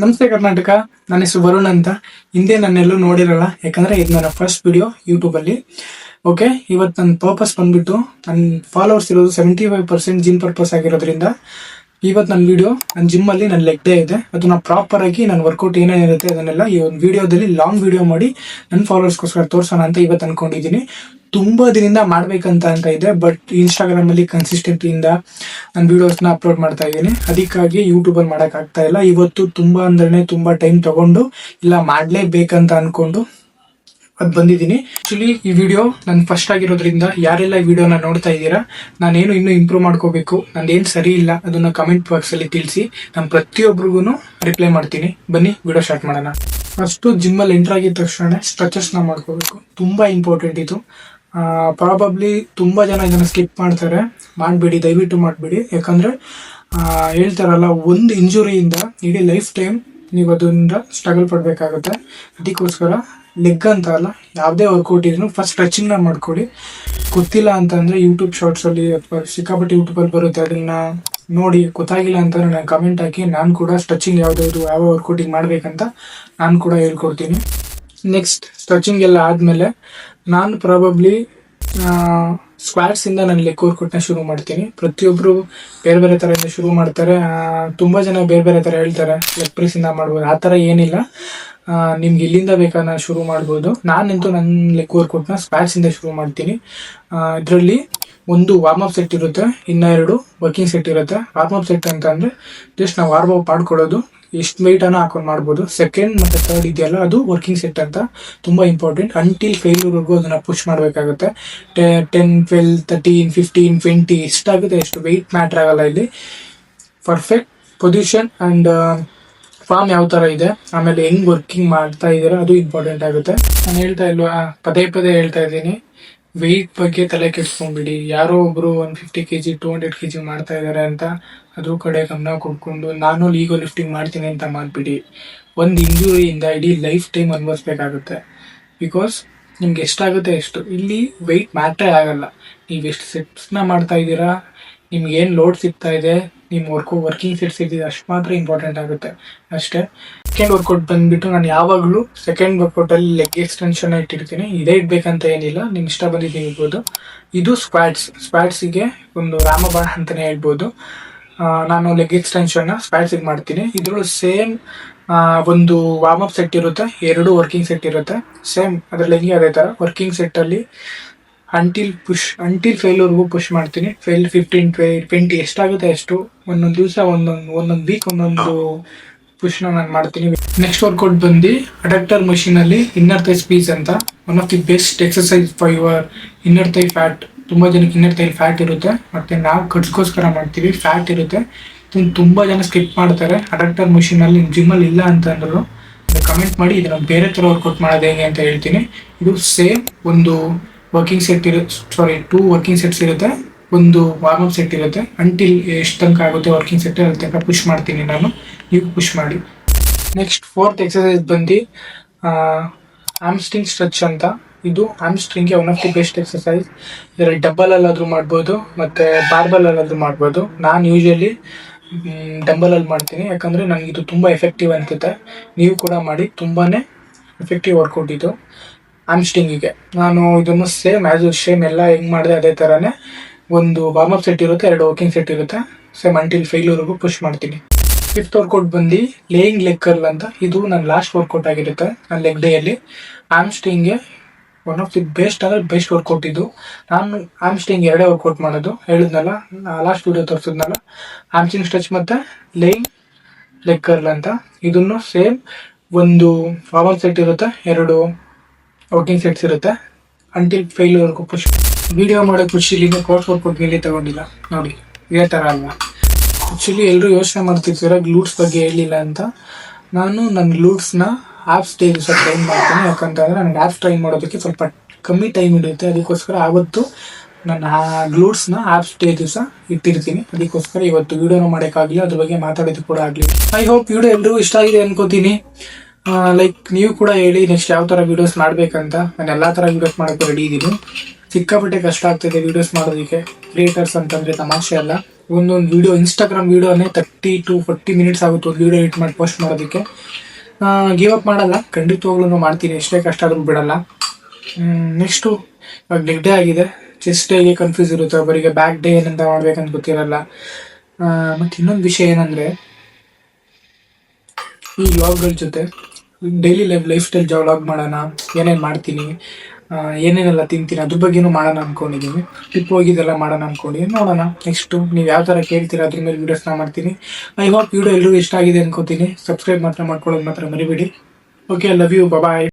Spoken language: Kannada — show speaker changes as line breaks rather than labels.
ನಮಸ್ತೆ ಕರ್ನಾಟಕ. ನನ್ನ ಹೆಸರು ವರುಣ್ ಅಂತ. ಹಿಂದೆ ನನ್ನೆಲ್ಲೂ ನೋಡಿರಲ್ಲ, ಯಾಕಂದ್ರೆ ಇದು ನನ್ನ ಫಸ್ಟ್ ವಿಡಿಯೋ ಯೂಟ್ಯೂಬ್ ಅಲ್ಲಿ. ಓಕೆ, ಇವತ್ತು ನನ್ನ ಪರ್ಪಸ್ ಬಂದ್ಬಿಟ್ಟು ನನ್ನ ಫಾಲೋವರ್ಸ್ ಇರೋದು 75% ಜಿಮ್ ಪರ್ಪಸ್ ಆಗಿರೋದ್ರಿಂದ ಇವತ್ತು ನನ್ನ ವಿಡಿಯೋ ನನ್ನ ಜಿಮ್ ಅಲ್ಲಿ ನನ್ನ ಲೆಗ್ ಡೇ ಇದೆ. ಅದನ್ನ ಪ್ರಾಪರ್ ಆಗಿ ನನ್ನ ವರ್ಕೌಟ್ ಏನೇನಿರುತ್ತೆ ಅದನ್ನೆಲ್ಲ ಈ ಒಂದು ವಿಡಿಯೋದಲ್ಲಿ ಲಾಂಗ್ ವಿಡಿಯೋ ಮಾಡಿ ನನ್ನ ಫಾಲೋವರ್ಸ್ಗೋಸ್ಕರ ತೋರ್ಸೋಣ ಅಂತ ಇವತ್ತು ಅನ್ಕೊಂಡಿದ್ದೀನಿ. ತುಂಬಾ ದಿನದಿಂದ ಮಾಡ್ಬೇಕಂತ ಇದೆ, ಬಟ್ ಇನ್ಸ್ಟಾಗ್ರಾಮ್ ಅಲ್ಲಿ ಕನ್ಸಿಸ್ಟೆಂಟಿಯಿಂದ ನಾನು ವಿಡಿಯೋಸ್ನ ಅಪ್ಲೋಡ್ ಮಾಡ್ತಾ ಇದ್ದೀನಿ. ಅದಕ್ಕಾಗಿ ಯೂಟ್ಯೂಬ್ ಅಲ್ಲಿ ಮಾಡಕ್ ಆಗ್ತಾ ಇಲ್ಲ. ಇವತ್ತು ತುಂಬಾ ಅಂದ್ರೆ ತುಂಬಾ ಟೈಮ್ ತಗೊಂಡು ಇಲ್ಲ ಮಾಡ್ಲೇಬೇಕಂತ ಅನ್ಕೊಂಡು ಅದು ಬಂದಿದ್ದೀನಿ. ಆಕ್ಚುಲಿ ಈ ವಿಡಿಯೋ ನನ್ ಫಸ್ಟ್ ಆಗಿರೋದ್ರಿಂದ ಯಾರೆಲ್ಲ ಈ ವಿಡಿಯೋನ ನೋಡ್ತಾ ಇದ್ದೀರಾ, ನಾನೇನು ಇನ್ನೂ ಇಂಪ್ರೂವ್ ಮಾಡ್ಕೋಬೇಕು, ನಂದೇನು ಸರಿ ಇಲ್ಲ ಅದನ್ನ ಕಮೆಂಟ್ ಬಾಕ್ಸ್ ಅಲ್ಲಿ ತಿಳಿಸಿ. ನಾನು ಪ್ರತಿಯೊಬ್ಬರಿಗೂ ರಿಪ್ಲೈ ಮಾಡ್ತೀನಿ. ಬನ್ನಿ ವಿಡಿಯೋ ಸ್ಟಾರ್ಟ್ ಮಾಡೋಣ. ಫಸ್ಟ್ ಜಿಮ್ ಅಲ್ಲಿ ಎಂಟರ್ ಆಗಿದ ತಕ್ಷಣ ಸ್ಟ್ರೆಚಸ್ ನ ಮಾಡ್ಕೋಬೇಕು. ತುಂಬಾ ಇಂಪಾರ್ಟೆಂಟ್ ಇದು. ಪ್ರಾಬಬ್ಲಿ ತುಂಬಾ ಜನ ಇದನ್ನ ಸ್ಕಿಪ್ ಮಾಡ್ತಾರೆ. ಮಾಡ್ಬೇಡಿ, ದಯವಿಟ್ಟು ಮಾಡ್ಬೇಡಿ. ಯಾಕಂದ್ರೆ ಹೇಳ್ತಾರಲ್ಲ, ಒಂದು ಇಂಜುರಿಯಿಂದ ಇಡೀ ಲೈಫ್ ಟೈಮ್ ನೀವು ಅದರಿಂದ ಸ್ಟ್ರಗಲ್ ಪಡ್ಬೇಕಾಗುತ್ತೆ. ಅದಕ್ಕೋಸ್ಕರ ಲೆಗ್ ಅಂತ ಅಲ್ಲ, ಯಾವುದೇ ವರ್ಕೌಟ್ ಇದ್ರು ಫಸ್ಟ್ ಸ್ಟ್ರೆಚಿಂಗ್ ನ ಮಾಡ್ಕೊಳ್ಳಿ. ಗೊತ್ತಿಲ್ಲ ಅಂತಂದ್ರೆ ಯೂಟ್ಯೂಬ್ ಶಾರ್ಟ್ಸ್ ಅಲ್ಲಿ ಅಥವಾ ಸಿಕ್ಕಾಪಟ್ಟೆ ಯೂಟ್ಯೂಬ್ ಅಲ್ಲಿ ಬರುತ್ತೆ, ಅದನ್ನ ನೋಡಿ. ಗೊತ್ತಾಗಿಲ್ಲ ಅಂತಂದ್ರೆ ನಾನು ಕಮೆಂಟ್ ಹಾಕಿ, ನಾನು ಕೂಡ ಸ್ಟ್ರೆಚಿಂಗ್ ಯಾವ ವರ್ಕೌಟಿಂಗ್ ಮಾಡ್ಬೇಕಂತ ನಾನು ಕೂಡ ಹೇಳ್ಕೊಡ್ತೀನಿ. ನೆಕ್ಸ್ಟ್ ಸ್ಟ್ರೆಚಿಂಗ್ ಎಲ್ಲ ಆದ್ಮೇಲೆ ನಾನು ಪ್ರಾಬಬ್ಲಿ ಸ್ಕ್ವಾಟ್ಸ್ ಇಂದ ನಾನು ಲೆಗ್ ವರ್ಕೌಟ್ನ ಶುರು ಮಾಡ್ತೀನಿ. ಪ್ರತಿಯೊಬ್ರು ಬೇರೆ ಬೇರೆ ತರ ಶುರು ಮಾಡ್ತಾರೆ. ತುಂಬಾ ಜನ ಬೇರೆ ಬೇರೆ ತರ ಹೇಳ್ತಾರೆ, ಲೆಗ್ ಪ್ರೆಸ್ ಇಂದ ಮಾಡ್ಬೋದು. ಆ ತರ ಏನಿಲ್ಲ, ನಿಮ್ಗೆ ಇಲ್ಲಿಂದ ಬೇಕಾದ್ರೆ ಶುರು ಮಾಡ್ಬೋದು. ನಾನಂತೂ ನನ್ನ ಲೆಗ್ ವರ್ಕೌಟ್ನ ಸ್ಕ್ವಾಟ್ಸ್ ಇಂದ ಶುರು ಮಾಡ್ತೀನಿ. ಇದರಲ್ಲಿ ಒಂದು ವಾರ್ಮ್ ಅಪ್ ಸೆಟ್ ಇರುತ್ತೆ, ಇನ್ನ 2 ವರ್ಕಿಂಗ್ ಸೆಟ್ ಇರುತ್ತೆ. ವಾರ್ಮ್ ಅಪ್ ಸೆಟ್ ಅಂತ ಅಂದ್ರೆ ಜಸ್ಟ್ ನಾವು ವಾರ್ಮ್ ಅಪ್ ಮಾಡ್ಕೊಳ್ಳೋದು, ಎಷ್ಟು ವೆಯ್ಟ್ ಅನ್ನ ಹಾಕೊಂಡು ಮಾಡ್ಬೋದು. ಸೆಕೆಂಡ್ ಮತ್ತೆ ಥರ್ಡ್ ಇದೆಯಲ್ಲ, ಅದು ವರ್ಕಿಂಗ್ ಸೆಟ್ ಅಂತ. ತುಂಬಾ ಇಂಪಾರ್ಟೆಂಟ್. ಅಂಟಿಲ್ ಫೇಲ್ಯೂರ್ವರೆಗೂ ಅದನ್ನ ಪುಷ್ ಮಾಡಬೇಕಾಗುತ್ತೆ. 10, 12, 13, 15, 20 ಎಷ್ಟಾಗುತ್ತೆ ಎಷ್ಟು ವೆಯ್ಟ್ ಮ್ಯಾಟ್ರ್ ಆಗಲ್ಲ ಇಲ್ಲಿ. ಪರ್ಫೆಕ್ಟ್ ಪೊಸಿಷನ್ ಅಂಡ್ ಫಾರ್ಮ್ ಯಾವ ತರ ಇದೆ, ಆಮೇಲೆ ಹೆಂಗ್ ವರ್ಕಿಂಗ್ ಮಾಡ್ತಾ ಇದ್ದೀರಾ ಅದು ಇಂಪಾರ್ಟೆಂಟ್ ಆಗುತ್ತೆ. ನಾನು ಹೇಳ್ತಾ ಇಲ್ವಾ, ಪದೇ ಪದೇ ಹೇಳ್ತಾ ಇದ್ದೀನಿ, ವೆಯ್ಟ್ ಬಗ್ಗೆ ತಲೆ ಕೆಡ್ಸ್ಕೊಂಡ್ಬಿಡಿ. ಯಾರೋ ಒಬ್ರು 150 kg 200 kg ಮಾಡ್ತಾ ಇದಾರೆ ಅಂತ ಅದ್ರ ಕಡೆ ಗಮನ ಕೊಟ್ಕೊಂಡು ನಾನು ಈಗೋ ಲಿಫ್ಟಿಂಗ್ ಮಾಡ್ತೀನಿ ಅಂತ ಮಾಡ್ಬಿಡಿ. ಒಂದು ಇಂಜುರಿಯಿಂದ ಇಡೀ ಲೈಫ್ ಟೈಮ್ ಅನ್ಭವಿಸ್ಬೇಕಾಗುತ್ತೆ. ಬಿಕಾಸ್ ನಿಮ್ಗೆ ಎಷ್ಟಾಗುತ್ತೆ ಎಷ್ಟು, ಇಲ್ಲಿ ವೆಯ್ಟ್ ಮ್ಯಾಟ್ರೇ ಆಗಲ್ಲ. ನೀವು ಎಷ್ಟು ಸೆಟ್ಸ್ನ ಮಾಡ್ತಾ ಇದ್ದೀರಾ, ನಿಮ್ಗೆ ಏನು ಲೋಡ್ ಸಿಗ್ತಾ ಇದೆ, ನಿಮ್ಮ ವರ್ಕಿಂಗ್ ಸೆಟ್ಸ್ ಇದೆ, ಅಷ್ಟು ಮಾತ್ರ ಇಂಪಾರ್ಟೆಂಟ್ ಆಗುತ್ತೆ ಅಷ್ಟೇ. ಸೆಕೆಂಡ್ ವರ್ಕೌಟ್ ಬಂದ್ಬಿಟ್ಟು ನಾನು ಯಾವಾಗಲೂ ಸೆಕೆಂಡ್ ವರ್ಕೌಟ್ ಅಲ್ಲಿ ಲೆಗ್ ಎಕ್ಸ್ಟೆನ್ಷನ್ ಇಟ್ಟಿರ್ತೀನಿ. ಇದೇ ಇಡ್ಬೇಕಂತ ಏನಿಲ್ಲ, ನಿಮ್ಗೆ ಇಷ್ಟ ಬಂದಿದ್ದು ಇರ್ಬೋದು. ಇದು ಸ್ಕ್ವಾಟ್ಸಿಗೆ ಒಂದು ರಾಮಬಾಣ ಅಂತಾನೆ ಹೇಳ್ಬೋದು. ನಾನು ಲೆಗ್ ಎಕ್ಸ್ಟೆನ್ಷನ್ ಸ್ಕ್ವಾಟ್ಸಿಗೆ ಮಾಡ್ತೀನಿ. ಇದ್ರಲ್ಲೂ ಸೇಮ್ ಒಂದು ವಾರ್ಮ್ ಅಪ್ ಸೆಟ್ ಇರುತ್ತೆ, 2 ವರ್ಕಿಂಗ್ ಸೆಟ್ ಇರುತ್ತೆ. ಸೇಮ್ ಅದ್ರಲ್ಲಿ ಹೆಂಗೆ ಅದೇ ತರ ವರ್ಕಿಂಗ್ ಸೆಟ್ ಅಲ್ಲಿ ಅಂಟಿಲ್ ಫೇಲ್ಯೂರ್ಗೂ ಪುಷ್ ಮಾಡ್ತೀನಿ. 15, 20 ಎಷ್ಟಾಗುತ್ತೆ ಅಷ್ಟು. ಒಂದೊಂದು ದಿವಸ ಒಂದೊಂದು ವೀಕ್ ಒಂದೊಂದು ಪುಷ್ನ ನಾನು ಮಾಡ್ತೀನಿ. ನೆಕ್ಸ್ಟ್ ವರ್ಕೌಟ್ ಬಂದು ಅಡಕ್ಟರ್ ಮಷೀನ್ ಅಲ್ಲಿ ಇನ್ನರ್ ಥೈ ಸ್ಪೀಸ್ ಅಂತ. One of the best exercise for your inner thigh fat. ತುಂಬಾ ಜನಕ್ಕೆ ಇನ್ನರ್ ಥೈ ಫ್ಯಾಟ್ ಇರುತ್ತೆ, ಮತ್ತೆ ನಾವು ಕಟ್ಸ್ಗೋಸ್ಕರ ಮಾಡ್ತೀವಿ, ಫ್ಯಾಟ್ ಇರುತ್ತೆ. ತುಂಬಾ ಜನ ಸ್ಕಿಪ್ ಮಾಡ್ತಾರೆ. ಅಡಕ್ಟರ್ ಮಷೀನ್ ಅಲ್ಲಿ ಜಿಮ್ ಅಲ್ಲಿ ಇಲ್ಲ ಅಂತ ಅಂದ್ರು ಕಮೆಂಟ್ ಮಾಡಿ, ಇದನ್ನ ಬೇರೆ ತರ ವರ್ಕೌಟ್ ಮಾಡೋದು ಹೇಗೆ ಅಂತ ಹೇಳ್ತೀನಿ. ಇದು ಸೇಮ್ ಒಂದು ವರ್ಕಿಂಗ್ ಸೆಟ್ ಇರುತ್ತೆ, 2 ವರ್ಕಿಂಗ್ ಸೆಟ್ಸ್ ಇರುತ್ತೆ, ಒಂದು ವಾರ್ಮ್ ಅಪ್ ಸೆಟ್ ಇರುತ್ತೆ. ಅಂಟಿಲ್ ಎಷ್ಟು ತನಕ ಆಗುತ್ತೆ ವರ್ಕಿಂಗ್ ಸೆಟ್ ಅಲ್ಲಿ ತನಕ ಪುಷ್ ಮಾಡ್ತೀನಿ ನಾನು, ನೀವು ಪುಷ್ ಮಾಡಿ. ನೆಕ್ಸ್ಟ್ 4th ಎಕ್ಸರ್ಸೈಸ್ ಬಂದು ಹ್ಯಾಮ್ಸ್ಟ್ರಿಂಗ್ ಸ್ಟ್ರೆಚ್ ಅಂತ. ಇದು ಹ್ಯಾಮ್ಸ್ಟ್ರಿಂಗ್ಗೆ one of the best exercise. ಇದರಲ್ಲಿ ಡಬಲ್ ಅಲ್ಲಾದ್ರೂ ಮಾಡ್ಬೋದು, ಮತ್ತೆ ಬಾರ್ಬಲ್ ಅಲ್ಲಾದ್ರೂ ಮಾಡ್ಬೋದು. ನಾನು ಯೂಶಲಿ ಡಂಬಲ್ ಅಲ್ಲಿ ಮಾಡ್ತೀನಿ, ಯಾಕಂದ್ರೆ ನನಗೆ ಇದು ತುಂಬಾ ಎಫೆಕ್ಟಿವ್ ಅನ್ಸುತ್ತೆ. ನೀವು ಕೂಡ ಮಾಡಿ, ತುಂಬಾನೇ ಎಫೆಕ್ಟಿವ್ ವರ್ಕೌಟ್ ಇದು ಹ್ಯಾಮ್ಸ್ಟ್ರಿಂಗಿಗೆ. ನಾನು ಇದನ್ನು ಸೇಮ್ ಎಲ್ಲ ಹೆಂಗ್ ಮಾಡಿದೆ ಅದೇ ತರಾನೇ. ಒಂದು ವಾರ್ಮ್ ಅಪ್ ಸೆಟ್ ಇರುತ್ತೆ, 2 ವರ್ಕಿಂಗ್ ಸೆಟ್ ಇರುತ್ತೆ. ಸೇಮ್ ಅಂಟಿಲ್ ಫೇಲ್ಯೂರ್ವರೆಗೂ ಪುಷ್ ಮಾಡ್ತೀನಿ. 5th ವರ್ಕೌಟ್ ಬಂದು ಲೇಯಿಂಗ್ ಲೆಗ್ ಕರ್ಲ್ ಅಂತ. ಇದು ನನ್ನ ಲಾಸ್ಟ್ ವರ್ಕೌಟ್ ಆಗಿರುತ್ತೆ ನನ್ನ ಲೆಗ್ ಡೇ ಅಲ್ಲಿ. ಹ್ಯಾಮ್ಸ್ಟ್ರಿಂಗ್ಗೆ ಒನ್ ಆಫ್ ದಿ ಬೆಸ್ಟ್ ಅಂದ್ರೆ ಬೆಸ್ಟ್ ವರ್ಕೌಟ್ ಇದು. ನಾನು ಹ್ಯಾಮ್ಸ್ಟ್ರಿಂಗ್ 2 ವರ್ಕೌಟ್ ಮಾಡೋದು, ಹೇಳಿದ್ನಲ್ಲ ಲಾಸ್ಟ್ ವಿಡಿಯೋ ತೋರಿಸಿದ್ನಲ್ಲ, ಹ್ಯಾಮ್ಸ್ಟ್ರಿಂಗ್ ಸ್ಟ್ರೆಚ್ ಮತ್ತೆ ಲೇಯಿಂಗ್ ಲೆಗ್ ಕರ್ಲ್ ಅಂತ. ಇದನ್ನು ಸೇಮ್ ಒಂದು ವಾರ್ಮ್ ಅಪ್ ಸೆಟ್ ಇರುತ್ತೆ, 2 ವರ್ಕಿಂಗ್ ಸೆಟ್ಸ್ ಇರುತ್ತೆ. ಅಂಟಿಲ್ ಫೇಲ್ಯೂರ್ವರೆಗೂ ಪುಷ್. ವಿಡಿಯೋ ಮಾಡೋ ಖುಷಿಲಿ ಕೋರ್ಸ್ ವರ್ಕೌಟ್ ಮೇಲೆ ತಗೊಂಡಿಲ್ಲ ನೋಡಿ, ಇದೇ ತರ ಅಲ್ವಾ. ಆಕ್ಚುಲಿ ಎಲ್ಲರೂ ಯೋಚನೆ ಮಾಡ್ತಿರ್ತೀರ ಗ್ಲೂಟ್ಸ್ ಬಗ್ಗೆ ಹೇಳಿಲ್ಲ ಅಂತ. ನಾನು ನನ್ನ ಗ್ಲೂಟ್ಸ್ನ ಆಪ್ಸ್ ಡೇ ದಿವಸ ಟ್ರೈನ್ ಮಾಡ್ತೀನಿ. ಯಾಕಂತಂದ್ರೆ ನನಗೆ ಆಪ್ಸ್ ಟ್ರೈನ್ ಮಾಡೋದಕ್ಕೆ ಸ್ವಲ್ಪ ಕಮ್ಮಿ ಟೈಮ್ ಇರುತ್ತೆ. ಅದಕ್ಕೋಸ್ಕರ ಆವತ್ತು ನನ್ನ ಗ್ಲೂಟ್ಸ್ನ ಆಪ್ಸ್ ಡೇ ದಿವಸ ಇಟ್ಟಿರ್ತೀನಿ. ಅದಕ್ಕೋಸ್ಕರ ಇವತ್ತು ವಿಡಿಯೋನ ಮಾಡೋಕ್ಕಾಗಲಿ, ಅದ್ರ ಬಗ್ಗೆ ಮಾತಾಡೋದು ಕೂಡ ಆಗಲಿ. ಐ ಹೋಪ್ ವಿಡಿಯೋ ಎಲ್ಲರಿಗೂ ಇಷ್ಟ ಆಗಿದೆ ಅನ್ಕೋತೀನಿ. ಲೈಕ್ ನೀವು ಕೂಡ ಹೇಳಿ ನೆಕ್ಸ್ಟ್ ಯಾವ ತರ ವಿಡಿಯೋಸ್ ಮಾಡ್ಬೇಕಂತ. ನಾನು ಎಲ್ಲಾ ತರ ವಿಡಿಯೋಸ್ ಮಾಡೋಕೆ ರೆಡಿ ಇದ್ದೀನಿ. ಸಿಕ್ಕಾಪಟ್ಟೆ ಕಷ್ಟ ಆಗ್ತಿದೆ ವಿಡಿಯೋಸ್ ಮಾಡೋದಕ್ಕೆ. ಕ್ರಿಯೇಟರ್ಸ್ ಅಂತಂದ್ರೆ ತಮಾಷೆ ಅಲ್ಲ. ಒಂದೊಂದು ವಿಡಿಯೋ ಇನ್ಸ್ಟಾಗ್ರಾಮ್ ವಿಡಿಯೋನೇ 30 to 40 minutes ಆಗುತ್ತೆ ಒಂದು ವಿಡಿಯೋ ಎಡಿಟ್ ಮಾಡಿ ಪೋಸ್ಟ್ ಮಾಡೋದಕ್ಕೆ. ಗಿವ್ ಅಪ್ ಮಾಡಲ್ಲ, ಖಂಡಿತವಾಗ್ಲೂ ಮಾಡ್ತೀನಿ, ಎಷ್ಟೇ ಕಷ್ಟ ಆದ್ರೂ ಬಿಡಲ್ಲ. ನೆಕ್ಸ್ಟು ಇವಾಗ ಲೆಗ್ ಡೇ ಆಗಿದೆ, ಚೆಸ್ಟ್ ಡೇಗೆ ಕನ್ಫ್ಯೂಸ್ ಇರುತ್ತೆ ಒಬ್ಬರಿಗೆ, ಬ್ಯಾಕ್ ಡೇ ಏನಂತ ಮಾಡ್ಬೇಕಂತ ಗೊತ್ತಿರಲ್ಲ. ಮತ್ತು ಇನ್ನೊಂದು ವಿಷಯ ಏನಂದರೆ, ಈ ವ್ಲಾಗ್ಗಳ ಜೊತೆ ಡೈಲಿ ಲೈಫ್ ಸ್ಟೈಲ್ ವ್ಲಾಗ್ ಮಾಡೋಣ, ಏನೇನು ಮಾಡ್ತೀನಿ, ಏನೇನೆಲ್ಲ ತಿಂತೀನಿ ಅದ್ರ ಬಗ್ಗೆನೂ ಮಾಡೋಣ ಅಂದ್ಕೊಂಡಿದ್ದೀನಿ. ಟ್ರಿಪ್ ಹೋಗಿದ್ದೆಲ್ಲ ಮಾಡೋಣ ಅಂದ್ಕೊಂಡಿದ್ದೀನಿ, ನೋಡೋಣ. ನೆಕ್ಸ್ಟು ನೀವು ಯಾವ ಥರ ಕೇಳ್ತೀರಾ ಅದ್ರ ಮೇಲೆ ವೀಡಿಯೋಸ್ನ ಮಾಡ್ತೀನಿ. ಐ ಹೋಪ್ ವಿಡಿಯೋ ಎಲ್ಲರಿಗೂ ಇಷ್ಟ ಆಗಿದೆ ಅನ್ಕೋತೀನಿ. ಸಬ್ಸ್ಕ್ರೈಬ್ ಮಾತ್ರ ಮಾಡ್ಕೊಳ್ಳೋದು ಮಾತ್ರ ಮರಿಬೇಡಿ. Okay, love you, bye.